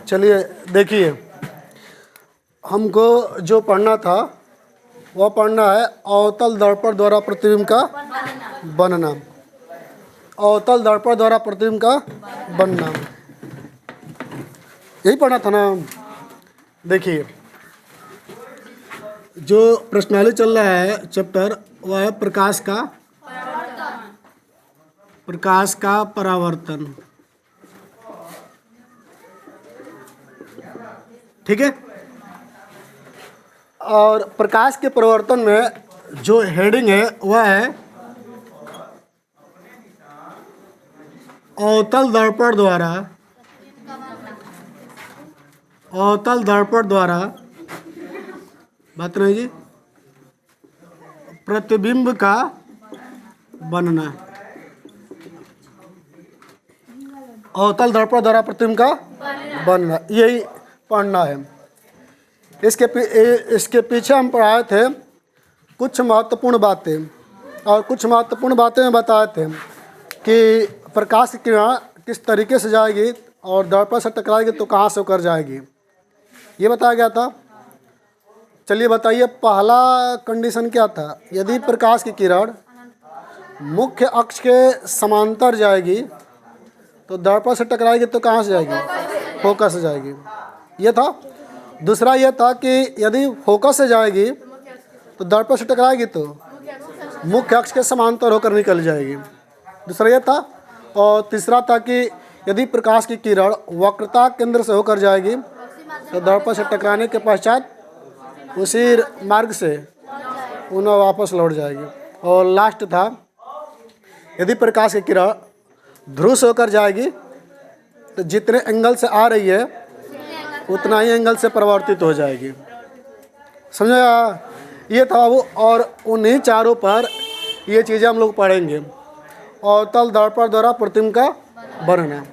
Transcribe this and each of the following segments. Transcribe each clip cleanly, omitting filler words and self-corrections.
चलिए देखिए, हमको जो पढ़ना था वह पढ़ना है अवतल दर्पण द्वारा प्रतिबिंब का बनना। अवतल दर्पण द्वारा प्रतिबिंब का बनना, यही पढ़ना था ना। देखिए, जो प्रश्नावली चल रहा है चैप्टर, वह है प्रकाश का परावर्तन। ठीक है। और प्रकाश के परिवर्तन में जो हेडिंग है वह है अवतल दर्पण द्वारा बात नहीं जी, प्रतिबिंब का बनना। अवतल दर्पण द्वारा प्रतिबिंब का बनना, यही पढ़ना है। इसके पीछे हम पढ़ाए थे कुछ महत्वपूर्ण बातें, और कुछ महत्वपूर्ण बातें में बताए थे कि प्रकाश की किरण किस तरीके से जाएगी और दर्पण से टकराएगी तो कहाँ से होकर जाएगी, ये बताया गया था। चलिए बताइए, पहला कंडीशन क्या था? यदि प्रकाश की किरण मुख्य अक्ष के समांतर जाएगी तो दर्पण से टकराएगी तो कहाँ से जाएगी? फोकस से जाएगी, ये था। दूसरा ये था कि यदि फोकस से जाएगी तो दर्पण से टकराएगी तो मुख्य अक्ष के समांतर होकर निकल जाएगी, दूसरा ये था। और तीसरा था कि यदि प्रकाश की किरण वक्रता केंद्र से होकर जाएगी तो दर्पण से टकराने के पश्चात उसी मार्ग से पुनः वापस लौट जाएगी। और लास्ट था, यदि प्रकाश की किरण ध्रुव से होकर जाएगी तो जितने एंगल से आ रही है उतना ही एंगल से परिवर्तित हो जाएगी। समझा? ये था वो। और उन्हीं चारों पर ये चीज़ें हम लोग पढ़ेंगे। अवतल दर्पण द्वारा प्रतिबिंब का बनना,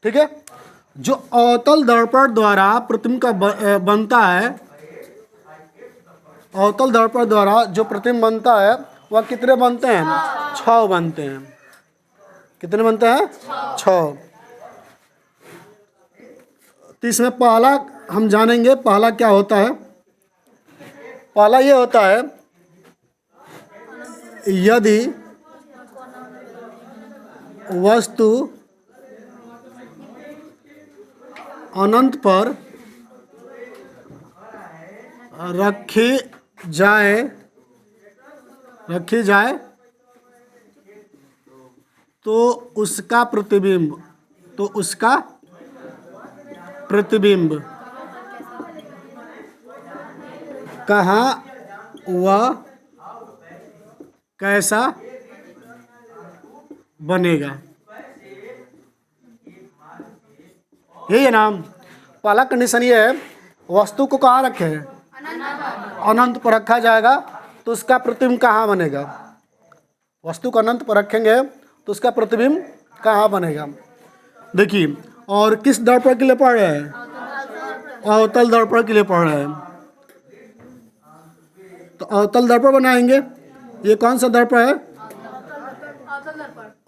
ठीक है। जो अवतल दर्पण द्वारा प्रतिबिंब का बनता है, अवतल दर्पण द्वारा जो प्रतिबिंब बनता है वह कितने बनते हैं? 6 बनते हैं। कितने बनते हैं? 6। तो इसमें पहला हम जानेंगे, पहला क्या होता है। पहला ये होता है, यदि वस्तु अनंत पर रखी जाए तो उसका प्रतिबिंब कहाँ व कैसा बनेगा, यही है नाम। पहला कंडीशन ये है, वस्तु को कहाँ रखे हैं? अनंत पर रखा जाएगा तो उसका प्रतिबिंब कहाँ बनेगा? वस्तु को अनंत पर रखेंगे तो उसका प्रतिबिंब कहाँ बनेगा? देखिए, और किस दर्पण के लिए पढ़ रहे हैं? अवतल दर्पण के लिए पढ़ रहे हैं। तो अवतल दर्पण बनाएंगे। ये कौन सा दर्पण है?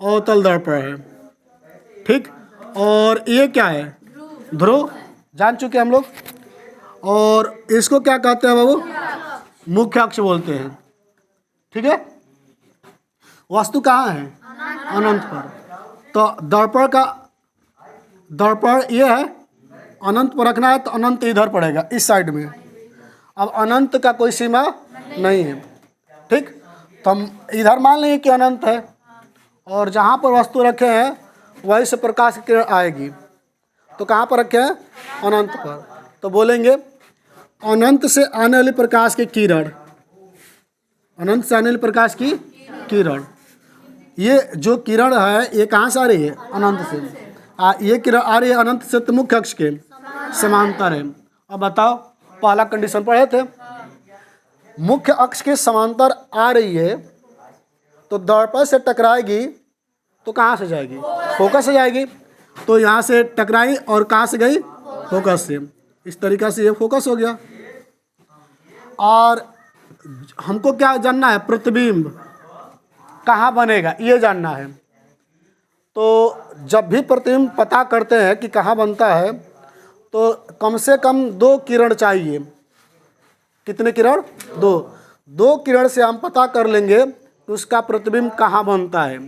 अवतल दर्पण है, ठीक। और ये क्या है? ध्रुव, जान चुके हम लोग। और इसको क्या कहते हैं बाबू? मुख्य अक्ष बोलते हैं, ठीक है। वस्तु कहाँ है? अनंत पर। तो दर्पण ये है, अनंत पर रखना है तो अनंत इधर पड़ेगा, इस साइड में। अब अनंत का कोई सीमा नहीं है, ठीक। तो हम इधर मान लेंगे कि अनंत है, और जहाँ पर वस्तु रखे हैं वहीं से प्रकाश की किरण आएगी। तो कहाँ पर रखे हैं? अनंत पर। तो बोलेंगे अनंत से आने वाली प्रकाश की किरण, अनंत से आने वाली प्रकाश की किरण, ये जो किरण है ये कहाँ से आ रही है? अनंत से। ये किरण आ रही है अनंत से तो मुख्य अक्ष के समांतर है। अब बताओ, पहला कंडीशन पढ़े थे, मुख्य अक्ष के समांतर आ रही है तो दर्पण से टकराएगी तो कहाँ से जाएगी? फोकस से जाएगी। तो यहाँ से टकराई और कहाँ से गई? फोकस से। इस तरीक़ा से ये फोकस हो गया। और हमको क्या जानना है? प्रतिबिंब कहाँ बनेगा, ये जानना है। तो जब भी प्रतिबिंब पता करते हैं कि कहाँ बनता है तो कम से कम 2 किरण चाहिए। कितने किरण? 2। 2 किरण से हम पता कर लेंगे कि उसका प्रतिबिंब कहाँ बनता है।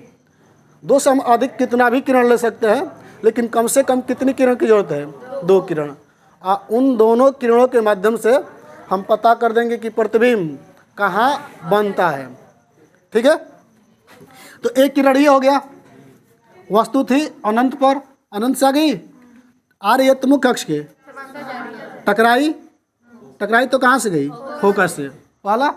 2 से हम अधिक कितना भी किरण ले सकते हैं, लेकिन कम से कम कितनी किरण की जरूरत है? 2 किरण। उन दोनों किरणों के माध्यम से हम पता कर देंगे कि प्रतिबिंब कहाँ बनता है। ठीक है, तो एक किरण ये हो गया। वस्तु थी अनंत पर, अनंत से आ गई, आ रही है तो मुख्य अक्ष के, टकराई तो कहाँ से गई? फोकस से। पहला।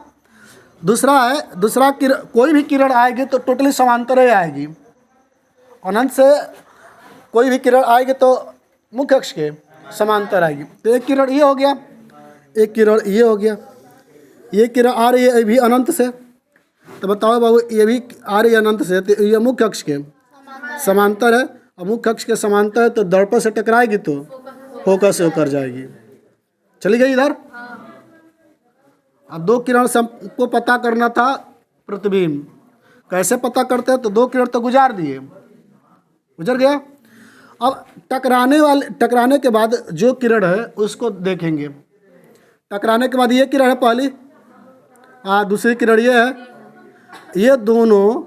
दूसरा है, दूसरा किरण, कोई भी किरण आएगी तो टोटली समांतर ही आएगी। अनंत से कोई भी किरण आएगी तो मुख्य अक्ष के समांतर आएगी। तो एक किरण ये हो गया, एक किरण ये हो गया, ये किरण आ रही है ये भी अनंत से। तो बताओ बाबू, ये भी आ रही है अनंत से, तो ये मुख्य अक्ष के समांतर है। और मुख्य अक्ष के समांतर है तो दर्पण से टकराएगी तो फोकस से होकर जाएगी, चली गई इधर। अब 2 किरण से हमको पता करना था प्रतिबिंब। कैसे पता करते हैं? तो 2 किरण तो गुजार दिए, गुजर गया। अब टकराने के बाद जो किरण है उसको देखेंगे। टकराने के बाद ये किरण है पहली, दूसरी किरण ये है। ये दोनों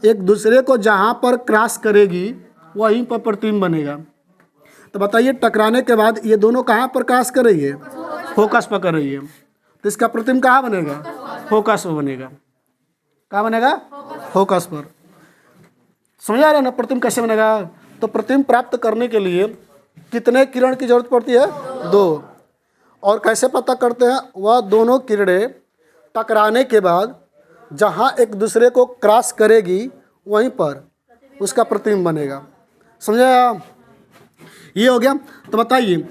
एक दूसरे को जहाँ पर क्रॉस करेगी वहीं पर प्रतिबिंब बनेगा। तो बताइए, टकराने के बाद ये दोनों कहाँ पर क्रॉस कर रही है? फोकस पर कर रही है, तो इसका प्रतिबिंब कहाँ बनेगा? फोकस पर बनेगा। कहाँ बनेगा? फोकस पर। समझ आ रहा है ना प्रतिबिंब कैसे बनेगा? तो प्रतिबिंब प्राप्त करने के लिए कितने किरण की जरूरत पड़ती है? 2। और कैसे पता करते हैं? वह दोनों किरणें टकराने के बाद जहाँ एक दूसरे को क्रॉस करेगी वहीं पर उसका प्रतिबिंब बनेगा। समझे? ये हो गया। तो बताइए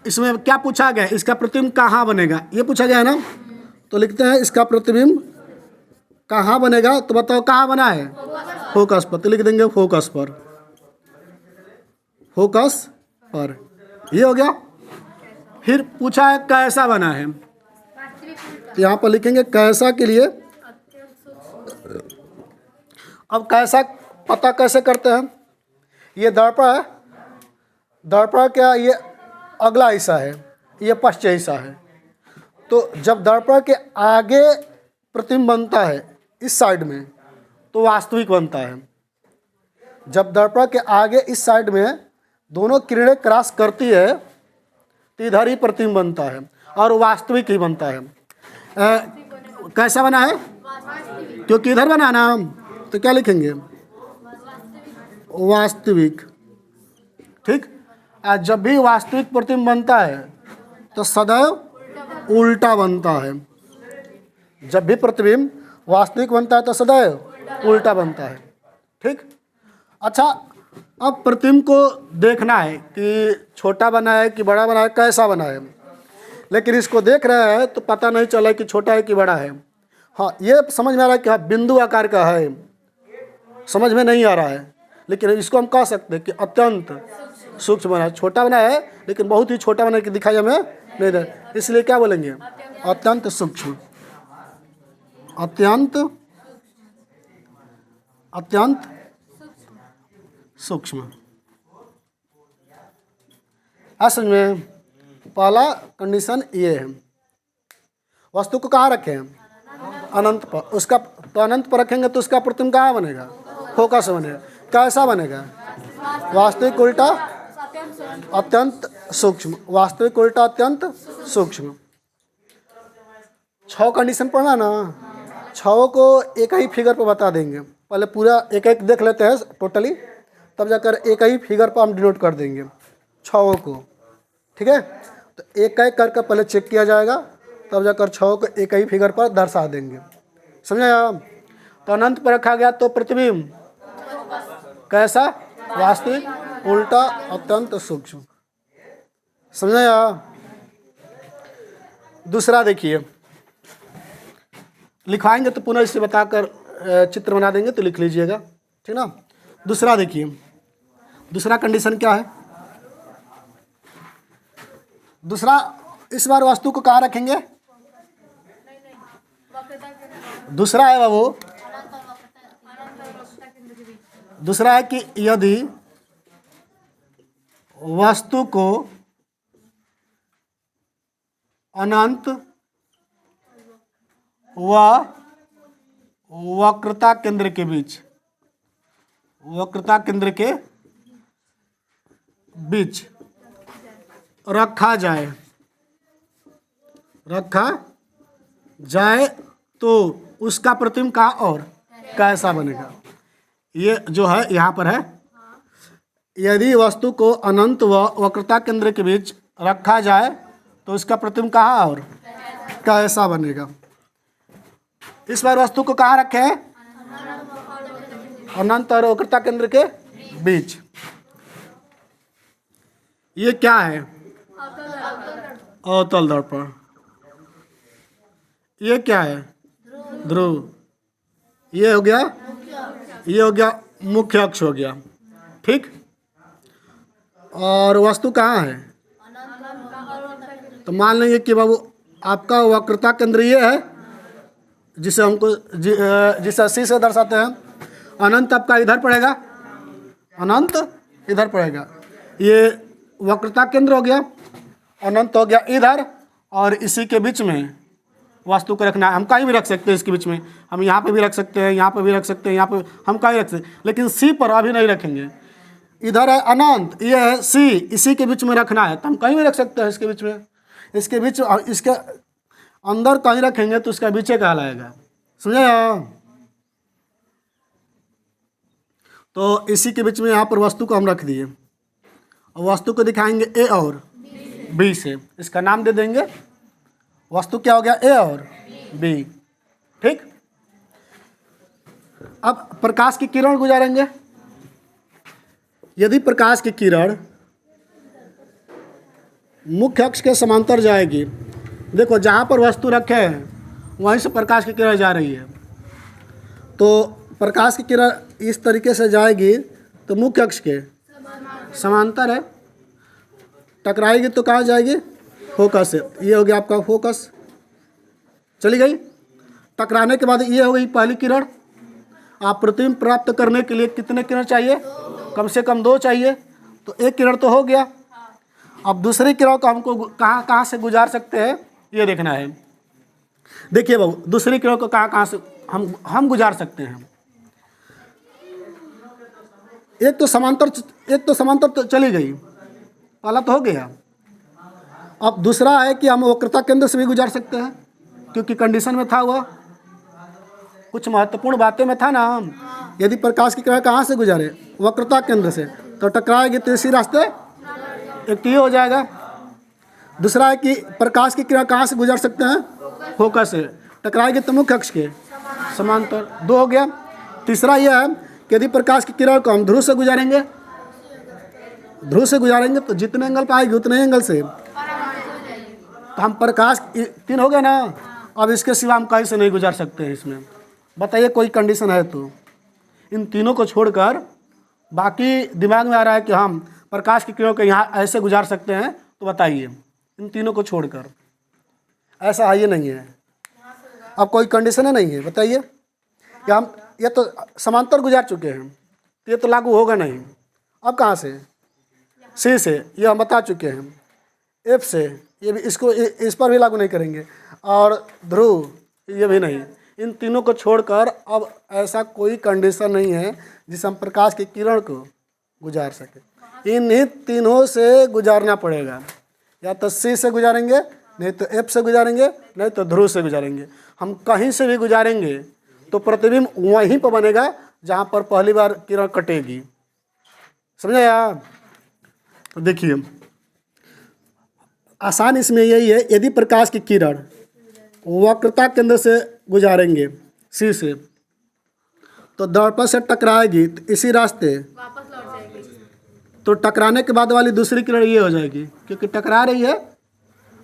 इसमें क्या पूछा गया? इसका प्रतिबिंब कहाँ बनेगा, ये पूछा गया है ना। तो लिखते हैं इसका प्रतिबिंब कहाँ बनेगा। तो बताओ कहाँ बना है? फोकस पर। तो लिख देंगे फोकस पर, फोकस पर। ये हो गया। फिर पूछा है कैसा बना है, तो यहाँ पर लिखेंगे कैसा के लिए। अब कैसा पता कैसे करते हैं? ये दर्पण है, दर्पण क्या, ये अगला हिस्सा है, ये पश्चिम हिस्सा है। तो जब दर्पण के आगे प्रतिबिंब बनता है इस साइड में तो वास्तविक बनता है। जब दर्पण के आगे इस साइड में दोनों किरणें क्रॉस करती है तो इधर ही प्रतिबिंब बनता है और वास्तविक ही बनता है। कैसा बना है? क्योंकि इधर बना ना, तो क्या लिखेंगे? वास्तविक। ठीक। जब भी वास्तविक प्रतिबिंब बनता है तो सदैव उल्टा बनता है। जब भी प्रतिबिंब वास्तविक बनता है तो सदैव उल्टा बनता है। ठीक। अच्छा, अब प्रतिबिंब को देखना है कि छोटा बना है कि बड़ा बना है, कैसा बना है। लेकिन इसको देख रहे हैं तो पता नहीं चला कि छोटा है कि बड़ा है। हाँ, ये समझ में आ रहा है कि हाँ बिंदु आकार का है, समझ में नहीं आ रहा है। लेकिन इसको हम कह सकते हैं कि अत्यंत सूक्ष्म बना है। छोटा बना है लेकिन बहुत ही छोटा बना के दिखाई हमें नहीं दे, इसलिए क्या बोलेंगे? अत्यंत सूक्ष्म। अत्यंत अत्यंत सूक्ष्म। समझ में? पहला कंडीशन ये है। वस्तु को कहाँ रखें? अनंत पर। उसका तो अनंत पर रखेंगे तो उसका प्रतिबिंब कहाँ बनेगा? फोकस बनेगा। कैसा बनेगा? वास्तविक उल्टा अत्यंत सूक्ष्म। वास्तविक उल्टा अत्यंत सूक्ष्म। 6 कंडीशन पढ़ना ना, 6 को एक ही फिगर पर बता देंगे। पहले पूरा एक एक देख लेते हैं टोटली, तब जाकर एक ही फिगर पर हम डिनोट कर देंगे 6 को। ठीक है, तो एक एक करके पहले चेक किया जाएगा, तब जाकर 6 को एक ही फिगर पर दर्शा देंगे। समझे आप? तो अनंत पर रखा गया तो प्रतिबिंब कैसा? वास्तविक उल्टा अत्यंत सूक्ष्म। समझे आप? दूसरा देखिए, लिखवाएंगे तो पुनः इसे बताकर चित्र बना देंगे, तो लिख लीजिएगा। ठीक ना। दूसरा देखिए, दूसरा कंडीशन क्या है? दूसरा, इस बार वस्तु को कहाँ रखेंगे? दूसरा है बाबू, दूसरा है कि यदि वस्तु को अनंत व वक्रता केंद्र के बीच रखा जाए तो उसका प्रतिबिंब कहाँ और कैसा बनेगा। ये जो है यहाँ पर है, यदि वस्तु को अनंत व वक्रता केंद्र के बीच रखा जाए तो उसका प्रतिबिंब कहाँ और कैसा बनेगा। इस बार वस्तु को कहाँ रखे हैं, अनंत और वक्रता केंद्र के बीच। ये क्या है, अवतल दर्पण। ये क्या है, ध्रुव। ये हो गया मुख्य अक्ष हो गया, ठीक। और वस्तु कहाँ है, तो मान लेंगे कि बाबू आपका वक्रता केंद्र ये है, जिसे हमको जिसे सी से दर्शाते हैं। अनंत आपका इधर पड़ेगा, अनंत इधर पड़ेगा। ये वक्रता केंद्र हो गया, अनंत हो गया इधर, और इसी के बीच में वस्तु को रखना है। हम कहीं भी रख सकते हैं, इसके बीच में हम यहाँ पे भी रख सकते हैं, यहाँ पे भी रख सकते हैं, यहाँ पे हम कहीं रख सकते हैं, लेकिन सी पर अभी नहीं रखेंगे। इधर है अनंत, ये है सी, इसी के बीच में रखना है तो हम कहीं भी रख सकते हैं। इसके बीच में, इसके बीच, इसके अंदर कहीं रखेंगे तो उसका बीचे कहलाएगा, समझे। तो इसी के बीच में यहाँ पर वस्तु को हम रख दिए, और वस्तु को दिखाएंगे ए और बी से। इसका नाम दे देंगे, वस्तु क्या हो गया, ए और बी, ठीक। अब प्रकाश की किरण गुजारेंगे। यदि प्रकाश की किरण मुख्य अक्ष के समांतर जाएगी, देखो जहाँ पर वस्तु रखे हैं वहीं से प्रकाश की किरण जा रही है, तो प्रकाश की किरण इस तरीके से जाएगी तो मुख्य अक्ष के समांतर है, टकराएगी तो कहाँ जाएगी, फोकस से। ये हो गया आपका फोकस, चली गई। टकराने के बाद ये हो गई पहली किरण। आप प्रतिबिंब प्राप्त करने के लिए कितने किरण चाहिए, कम से कम 2 चाहिए, तो एक किरण तो हो गया। अब दूसरी किरण को हमको कहाँ से गुजार सकते हैं, ये देखना है। देखिए बाबू, दूसरी किरण को कहाँ से हम गुजार सकते हैं। एक तो समांतर तो चली गई, पहला तो हो गया। अब दूसरा है कि हम वक्रता केंद्र से भी गुजार सकते हैं, क्योंकि कंडीशन में था वह, कुछ महत्वपूर्ण बातें में था ना। हम यदि प्रकाश की किरण कहाँ से गुजारे, वक्रता केंद्र से, तो टकराएगी तो इसी रास्ते एक तो ये हो जाएगा। दूसरा है कि प्रकाश की किरण कहाँ से गुजार सकते हैं, फोकस से, टकराएगी तो मुख्य अक्ष के समांतर, 2 हो गया। तीसरा यह है कि यदि प्रकाश की किरण को हम ध्रुव से गुजारेंगे तो जितने एंगल पर आएगी उतने एंगल से, तो हम प्रकाश 3 हो गया ना। अब इसके सिवा हम कहीं से नहीं गुजार सकते हैं इसमें। बताइए कोई कंडीशन है तो, इन तीनों को छोड़कर बाकी दिमाग में आ रहा है कि हम प्रकाश की किरणों को यहाँ ऐसे गुजार सकते हैं, तो बताइए इन तीनों को छोड़कर। ऐसा है, ये नहीं है। अब कोई कंडीशन है नहीं है, बताइए। या हम ये तो समांतर गुजार चुके हैं, ये तो लागू होगा नहीं। अब कहाँ से, सी से, ये हम बता चुके हैं। एफ से, ये भी इसको इस पर भी लागू नहीं करेंगे। और ध्रुव, ये भी नहीं। इन तीनों को छोड़कर अब ऐसा कोई कंडीशन नहीं है जिससे हम प्रकाश की किरण को गुजार सके। इन्हीं तीनों से गुजारना पड़ेगा, या तो सी से गुजारेंगे, नहीं तो एफ से गुजारेंगे, नहीं तो ध्रुव से गुजारेंगे। हम कहीं से भी गुजारेंगे तो प्रतिबिंब वहीं पर बनेगा जहाँ पर पहली बार किरण कटेगी, समझे आप। तो देखिए आसान इसमें यही है, यदि प्रकाश की किरण वक्रता केंद्र से गुजारेंगे सी से, तो दर्पण से टकराएगी तो इसी रास्ते वापस लौट जाएगी। तो टकराने के बाद वाली दूसरी किरण ये हो जाएगी, क्योंकि टकरा रही है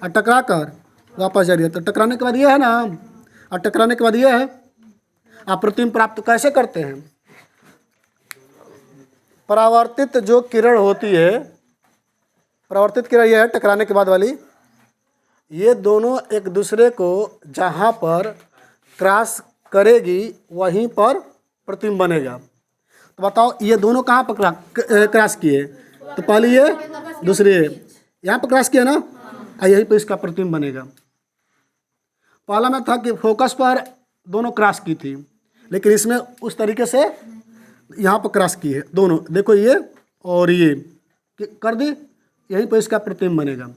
और टकरा कर वापस जा रही है। तो टकराने के बाद ये है ना, और टकराने के बाद ये है। आप प्रतिबिंब प्राप्त कैसे करते हैं, परावर्तित जो किरण होती है, परावर्तित किरण ये है टकराने के बाद वाली, ये दोनों एक दूसरे को जहाँ पर क्रॉस करेगी वहीं पर प्रतिबिंब बनेगा। तो बताओ ये दोनों कहाँ पर क्रॉस किए? तो पहली ये, दूसरी ये, यहाँ पर क्रॉस किया ना, यहीं पर इसका प्रतिबिंब बनेगा। पहला में था कि फोकस पर दोनों क्रॉस की थी, लेकिन इसमें उस तरीके से यहाँ पर क्रॉस की है दोनों। देखो ये और ये कर दी, यहीं पर इसका प्रतिबिंब बनेगा।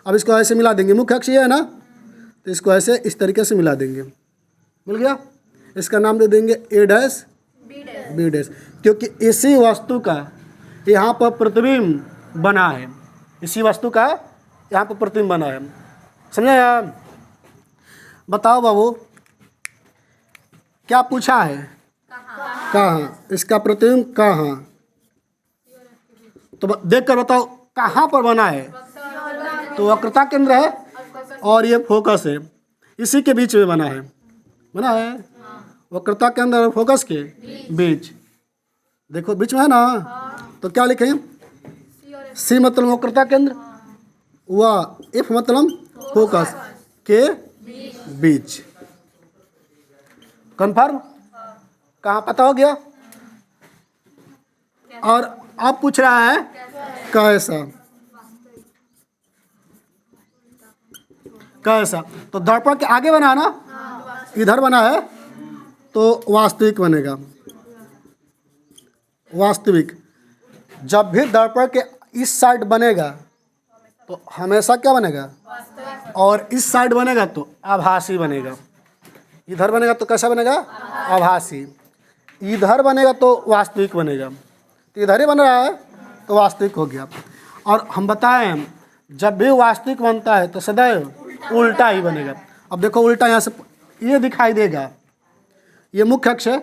अब इसको ऐसे मिला देंगे, मुख्य अक्ष ये है ना, तो इसको ऐसे इस तरीके से मिला देंगे। मिल गया। इसका नाम दे देंगे ए डैश बी डैश, क्योंकि इसी वस्तु का यहाँ पर प्रतिबिंब बना है। इसी वस्तु का यहाँ पर प्रतिबिंब बना है। समझे यार? बताओ बाबू, क्या पूछा है? कहाँ? इसका प्रतिबिंब कहाँ? तो देख कर बताओ कहाँ पर बना है। तो वक्रता केंद्र है और ये फोकस है, इसी के बीच में बना है। बना है वक्रता केंद्र और फोकस के बीच। देखो बीच में है ना, तो क्या लिखें? सी मतलब वक्रता केंद्र, व एफ मतलब फोकस के बीच। कंफर्म? कहाँ पता हो गया? और अब पूछ रहा है कैसा? कैसा? तो दर्पण के आगे बना है ना, इधर बना है तो वास्तविक बनेगा। वास्तविक। जब भी दर्पण के इस साइड बनेगा तो हमेशा क्या बनेगा? और इस साइड बनेगा तो आभासी बनेगा। इधर बनेगा तो कैसा बनेगा? आभासी। इधर बनेगा तो वास्तविक बनेगा। तो इधर ही बन रहा है तो वास्तविक हो गया। और हम बताएं जब भी वास्तविक बनता है तो सदैव उल्टा ही बनेगा। अब देखो उल्टा यहाँ से ये दिखाई देगा, ये मुख्य अक्ष है,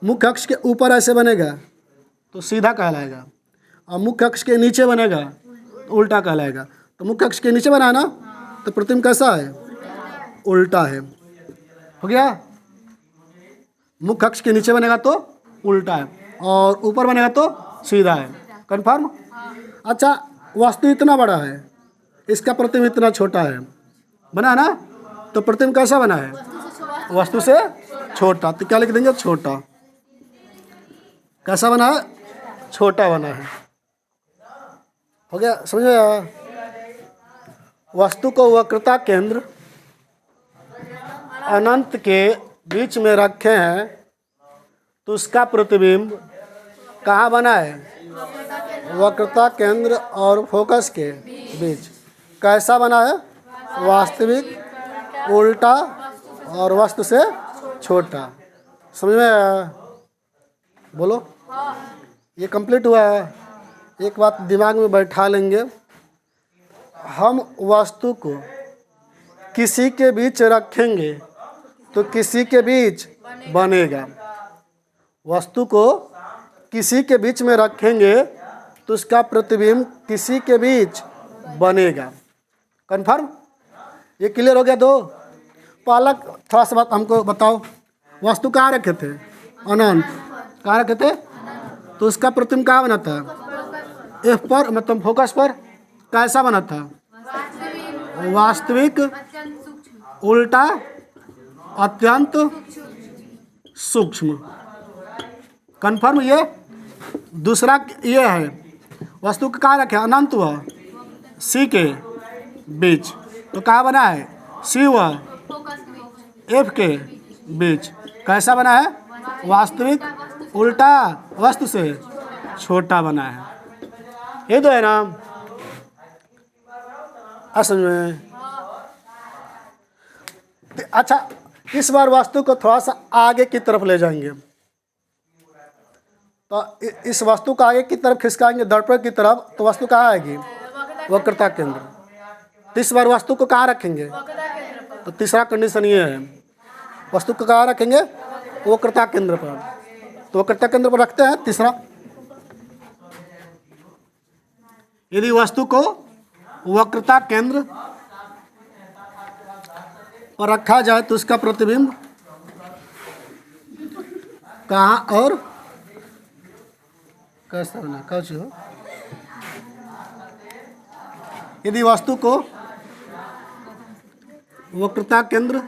मुख्य अक्ष के ऊपर ऐसे बनेगा तो सीधा कहलाएगा, और मुख्य अक्ष के नीचे बनेगा तो उल्टा कहलाएगा। तो मुख्य अक्ष के नीचे बना है ना, तो प्रतिबिंब कैसा है? उल्टा है। हो गया? मुख्य अक्ष के नीचे बनेगा तो उल्टा है और ऊपर बनेगा तो सीधा है। कंफर्म? अच्छा, वस्तु इतना बड़ा है, इसका प्रतिबिंब इतना छोटा है, बना ना, तो प्रतिबिंब कैसा बना है? वस्तु से छोटा। तो क्या लिख देंगे? छोटा। कैसा बना है? छोटा बना है। हो गया? समझो? वस्तु को वक्रता केंद्र अनंत के बीच में रखे हैं तो उसका प्रतिबिंब कहाँ बना है? वक्रता केंद्र और फोकस के बीच। कैसा बना है? वास्तविक, उल्टा और वस्तु से छोटा। समझ में आया? बोलो। ये कंप्लीट हुआ है। एक बात दिमाग में बैठा लेंगे, हम वस्तु को किसी के बीच रखेंगे तो किसी के बीच बनेगा। वस्तु को किसी के बीच में रखेंगे तो उसका प्रतिबिंब किसी के बीच बनेगा। कन्फर्म? ये क्लियर हो गया? दो पालक, थोड़ा सा बात हमको बताओ, वस्तु कहाँ रखे थे? अनंत। कहाँ रखे थे? तो उसका प्रतिबिंब कहाँ बना था? एफ पर, मतलब फोकस पर। कैसा बना था? वास्तविक, उल्टा, अत्यंत सूक्ष्म। कन्फर्म? ये दूसरा ये है, वस्तु को कहाँ रखे? अनंत व सी के बीच। तो कहाँ बना है? सी व एफ के बीच। कैसा बना है? वास्तविक, उल्टा, वस्तु से छोटा बना है। ये तो है ना? असल में अच्छा, इस बार वस्तु को थोड़ा सा आगे की तरफ ले जाएंगे। तो इस वस्तु को आगे की तरफ खिसकाएंगे, दर्पण की तरफ, तो वस्तु कहाँ आएगी? वक्रता केंद्र। तो इस बार वस्तु को कहाँ रखेंगे? तो तीसरा कंडीशन ये है, वस्तु को कहाँ रखेंगे? वक्रता केंद्र पर। तो वक्रता केंद्र पर रखते हैं। तीसरा, यदि वस्तु को वक्रता केंद्र पर रखा जाए तो उसका प्रतिबिंब कहाँ और कैसा बना? कैसे हो? यदि वस्तु को वक्रता केंद्र